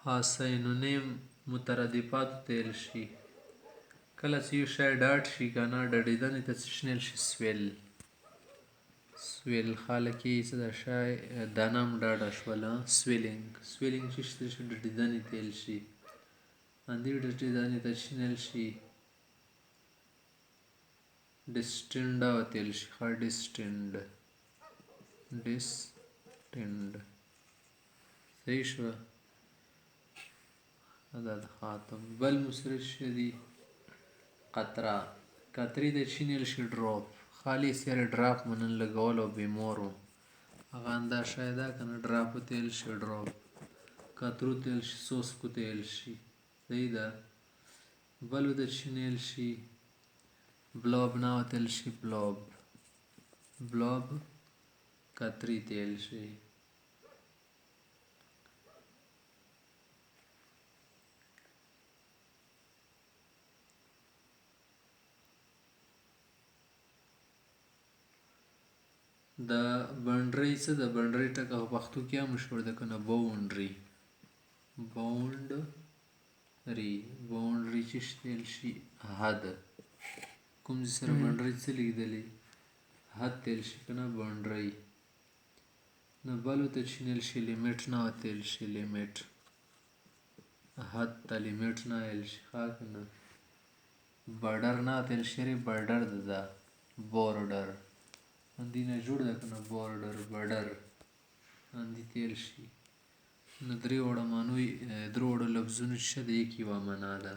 حسینونیم مترادفاتو تیل شي. کله چې یو شی ډاډ شي که نه ډډېدنې ته څه شنیل شي سویل. سویل خلک یې څه د شی دانه هم ډاډه شوله سویلینګ. سویلینګ چې شي ډډېدنې تیل شي. همدې ډډېدنې ته شنیل شي ډسټینډ تیل شي. ښه ډسټینډ صحیح شوه. دا د خاتم بل مصرف شدي قطره. قطرې ته شنیل شي ډراپ. خالی سیاره ډراپ منن لګول او بیمور و هغه اندا شای ده که نه ډراپو تیل شي ډراپ. قطرو تیل شي سوسکو تیل شي. صحیح ده. بلو ته شنیل شي بلاب نه تیل شي بلاب قطرې تیل شي. د بنډرۍ څه د بنډرۍ ټکه په پښتو کې هم مشهور ده که نه باونډري. باونډري چې تیل شي حد. کوم ځای سره بنډرۍ څه لیکدلې حد تیل شي که نه بنډرۍ. نه بلو ته شنیل شي لیمیټ نه تیل شي لیمیټ. حد ته لیمیټ نه ویل شي ښه که نه. بارډر نه تیل شي بارډر ده بارډر همدې نه جوړ ده که نه بارډر همدې تیل شي. نو درې واړه لفظونه چې د یک یوه معنا ده.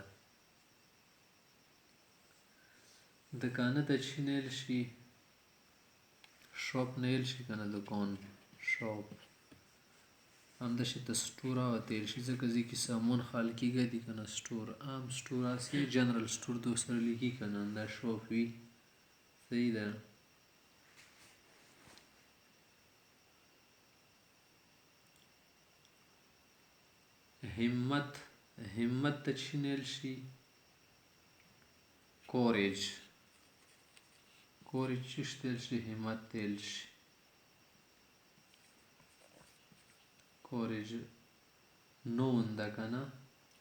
د کانه ته شنیل شي شاپ نه ویل شي که نه دکان شاپ. همداسې ته سټور تیل شي ځکه ځای کې سامان خال کېږي دي که نه سټور عام سټور هسې جنرال سټور ته ورسره لیکي که نه دا شاپ وي. صحیح ده. همت ته شنیل شي کوریج. کوریج چې تیل شي همت تیل شي. کوریج نون ده که نه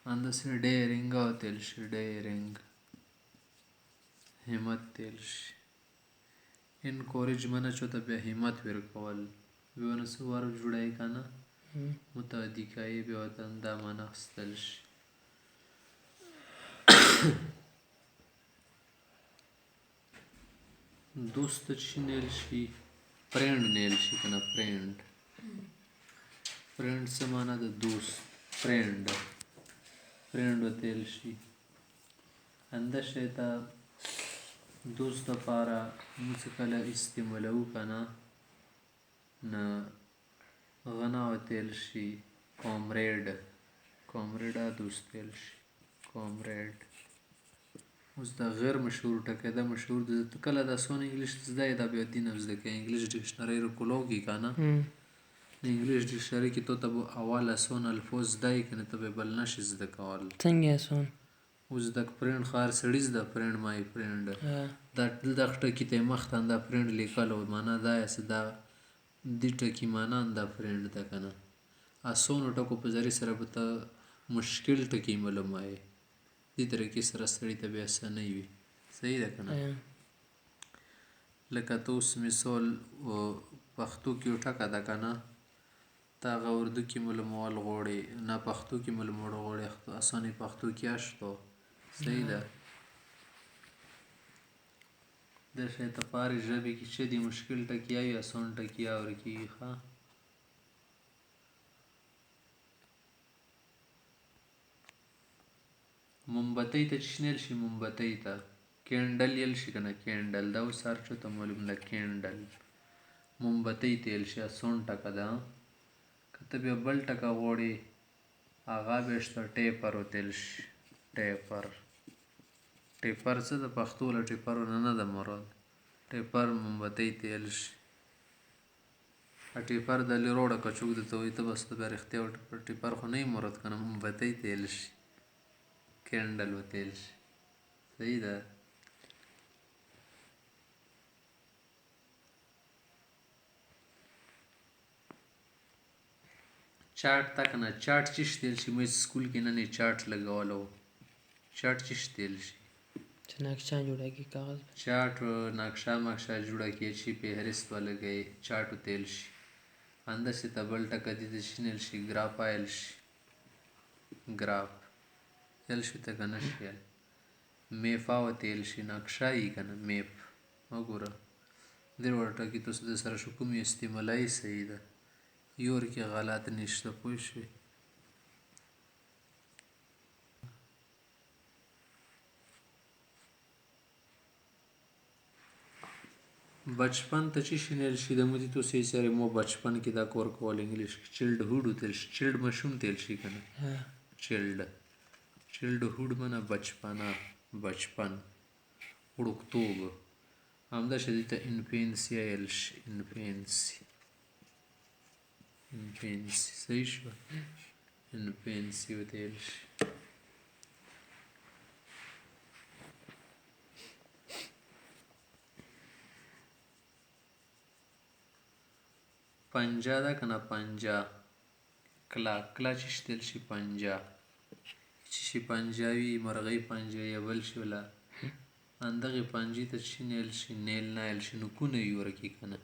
همداسې ډیرینګ تیل شي ډیرینګ همت تیل شي. انکوریجمنه چوته بیا همت ورکول بیا ونه څه ور جوړوي که نه متعدي کوي بیا ورته دا معنا اخیستل شي. دوست ته شنیل شي فرینډ نیل شي که نه فرینډ. فرینډ څه معنا ده دوست فرینډ وتیل شي. همدا شی ته دوست دپاره موږ څه کله استعمالوو که نه نه هغه نه وتیل شي کامریډ دوست تیل شي کامریډ. اوس دا غیر مشهور ټکی ده مشهور ده. ته کله دا څونه انګلیش زده یې دا بیا دې نه زده کوې. انګلیش ډکشنرۍ رکولوږي که نه د انګلیش ډکشنرۍ کې تو ته به اول اسون الفاظ زده یې که نه ته به بل نشې زده کول. څنګه اسون اوس د فرینډ خو هر سړي زده فرینډ مای فرینډ دغه ټکي ته یې مخته دا فرینډ لیکلو معنا دا یې دا دې ټکي معنا دا فرینډ ده که نه. اسونو ټکو په ذریعې سره به ته مشکل ټکي معلوموې. دې طریقې سره سړي ته بیا اسانۍ وي. صحیح ده که نه. لکه ته اوس مثال پښتو کې یو ټکه ده که نه ته هغه اردو کې معلومول غواړې نه پښتو کې معلومول غواړې اسانۍ پښتو کې اشته. صحیح ده. دا شی ته په هرې ژبې کې چې دي مشکل ټکي یا اسان ټکي اورې کېږي ښه. مومبتۍ ته شنیل شي مومبتۍ ته کینډل یل شي که نه کینډل. دا اوس هر چا ته معلوم ده کینډل. مومبتۍ تیل شي اسان ټکه ده. که ته بیا بل ټکه غواړې هغه بیا شته ټیپر وتیل شي ټیپر. ټیپر څه د پښتو له ټیپرونه نه ده مراد. ټیپر مومبتۍ تیل شي. ټیپر د لیروړه کچوک درته وایي ته بس ته بیا رښتیا ټیپر خو نه یې مراد که نه مومبتۍ تیل شي کینډل وتیل شي. صحیح ده. چاټ تا کنه چاټ چش تیل شي مې سکول کې نه چاټ لګولو چاټ چش تیل شي چې نقشه جوړېږي کاغذ چاټ نقشه مقشه جوړه کې شي فهرست ولګي چاټ تیل شي اندسې ته بل ټکه دي د شینل شي ګرافایل شي ګراف تیل شي ته کنه شي میفا و تیل شي نقشه یې کنه میپ وګوره دې ورته کې تاسو د سره شو کوم استعمالای صحیح ده یور کې غلط نشته پوه شئ बचपन त چی شینل شي د مودي تو سي سره مو بچپن کې دا کور کول انګلیش چیلډ هوډ تل چیلډ مشوم تل شي کنه چیلډ هوډ منه بچپنا بچپن وړوکتوب همدا شدی ته انفینسی ایلش انفینسی صحیح شو انفینسی و تیلش پنجا ده کنه پنجا کلا چی شتل شي پنجا چی شي پنجاوي مرغۍ پنجه یا بل شي ولا اندغه پنجې ته چی نیل شي نیل نه ایل شي نو کونه یې ورکې کنه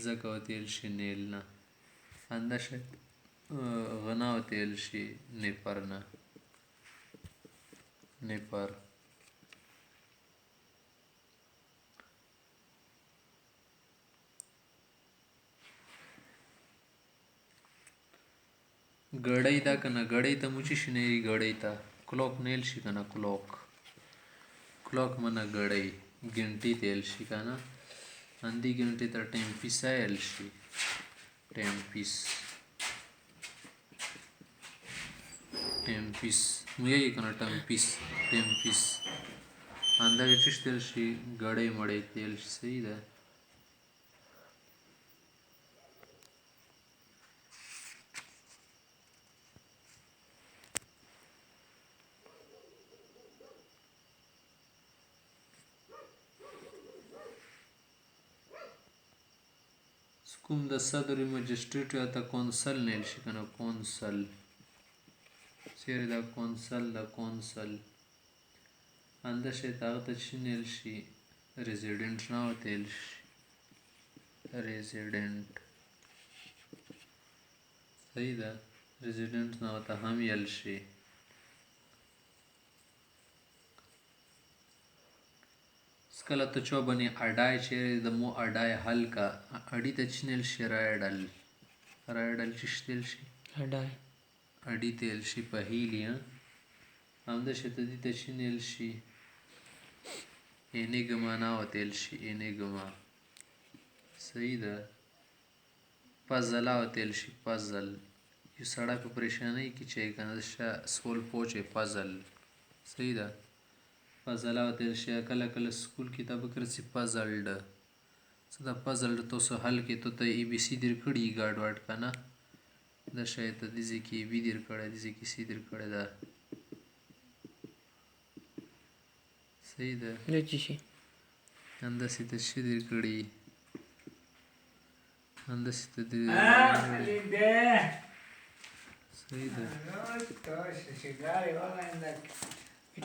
ځکه وتیل شي نیل نه انده شي غنا وتیل شي نیپر نه نیپر ګړۍ دا کنه ګړۍ ته مو چی شي نه ګړۍ ته کلوک نیل شي کنه کلوک منه ګړۍ ګنټي تیل شي کنه اندی ګنټي ته ټایم پیس ایل شي ټایم پیس مو یې کنه ټایم پیس انده چی تیل شي ګړۍ مړۍ تیل شي صحیح ده کوم د صدر مجسټریټ یا ته کونسل نیل شي کنه کونسل چیرې دا کونسل انده شي هغه ته چی نیل شي ریزیډنټ نه وتیل شي ریزیډنټ صحیح ده ریزیډنټ نه ته هم یل شي کله ته چو بنی اډای چیرې د مو اډای حل کا اډی ته چنل شي رایډل چی تیل شي اډی تیل شي په هیلیا هم د شته دي ته چنل شي انیګما نه وتیل شي انیګما صحیح ده پزل وتیل شي پزل یو سړی په پریشانی کې چې کنه سول پوچې پزل صحیح ده پزل وتیل شي کله کله سکول کې ته بکر سي پزلډ څه دا پزلډ تاسو حل کې ته ای بی سی در کړی ګاډ واټ کنه دا شاید د دې کې بي در کړی د دې کې سی در کړی دا صحیح ده د چی شي انده سي ته شي در کړی انده سي ته دې صحیح ده